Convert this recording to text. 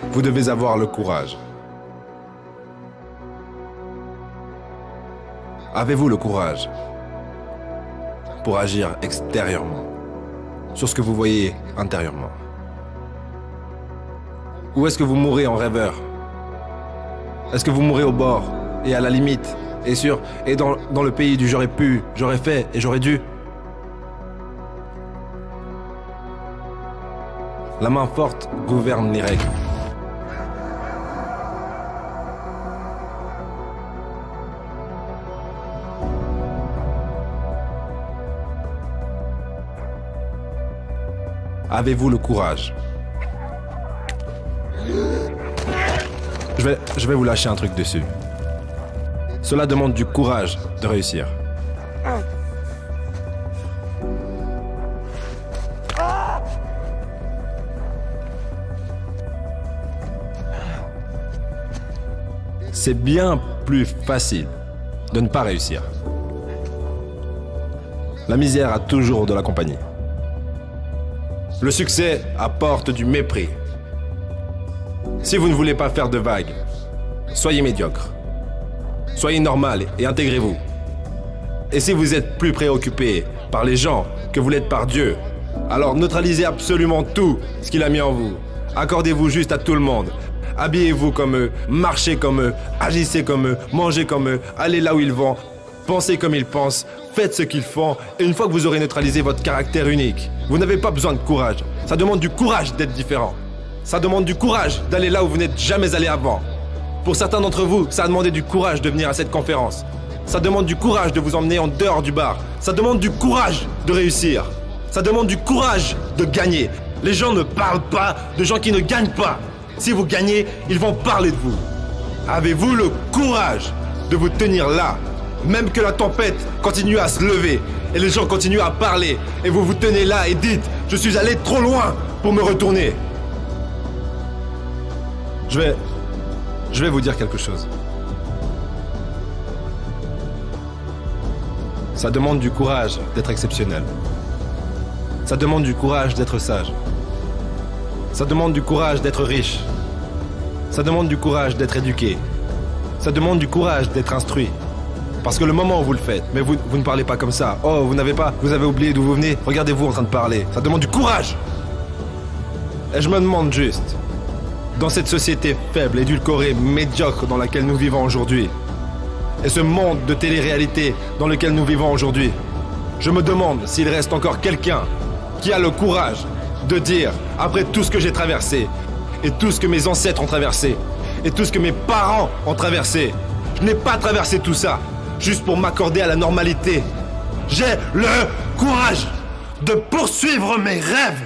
Vous devez avoir le courage. Avez-vous le courage pour agir extérieurement sur ce que vous voyez intérieurement? Ou est-ce que vous mourrez en rêveur? Est-ce que vous mourrez au bord et à la limite et dans le pays du j'aurais pu, j'aurais fait et j'aurais dû? La main forte gouverne les règles. Avez-vous le courage? Je vais vous lâcher un truc dessus. Cela demande du courage de réussir. C'est bien plus facile de ne pas réussir. La misère a toujours de la compagnie. Le succès apporte du mépris. Si vous ne voulez pas faire de vagues, soyez médiocre. Soyez normal et intégrez-vous. Et si vous êtes plus préoccupé par les gens que vous l'êtes par Dieu, alors neutralisez absolument tout ce qu'il a mis en vous. Accordez-vous juste à tout le monde. Habillez-vous comme eux, marchez comme eux, agissez comme eux, mangez comme eux, allez là où ils vont, pensez comme ils pensent, faites ce qu'ils font, et une fois que vous aurez neutralisé votre caractère unique, vous n'avez pas besoin de courage. Ça demande du courage d'être différent. Ça demande du courage d'aller là où vous n'êtes jamais allé avant. Pour certains d'entre vous, ça a demandé du courage de venir à cette conférence. Ça demande du courage de vous emmener en dehors du bar. Ça demande du courage de réussir. Ça demande du courage de gagner. Les gens ne parlent pas de gens qui ne gagnent pas. Si vous gagnez, ils vont parler de vous. Avez-vous le courage de vous tenir là, même que la tempête continue à se lever et les gens continuent à parler et vous vous tenez là et dites « Je suis allé trop loin pour me retourner ». Je vais vous dire quelque chose. Ça demande du courage d'être exceptionnel. Ça demande du courage d'être sage. Ça demande du courage d'être riche. Ça demande du courage d'être éduqué. Ça demande du courage d'être instruit. Parce que le moment où vous le faites, mais vous ne parlez pas comme ça. Oh, vous avez oublié d'où vous venez. Regardez-vous en train de parler. Ça demande du courage. Et je me demande juste, dans cette société faible, édulcorée, médiocre dans laquelle nous vivons aujourd'hui, et ce monde de télé-réalité dans lequel nous vivons aujourd'hui, je me demande s'il reste encore quelqu'un qui a le courage de dire, après tout ce que j'ai traversé, et tout ce que mes ancêtres ont traversé, et tout ce que mes parents ont traversé, je n'ai pas traversé tout ça juste pour m'accorder à la normalité. J'ai le courage de poursuivre mes rêves.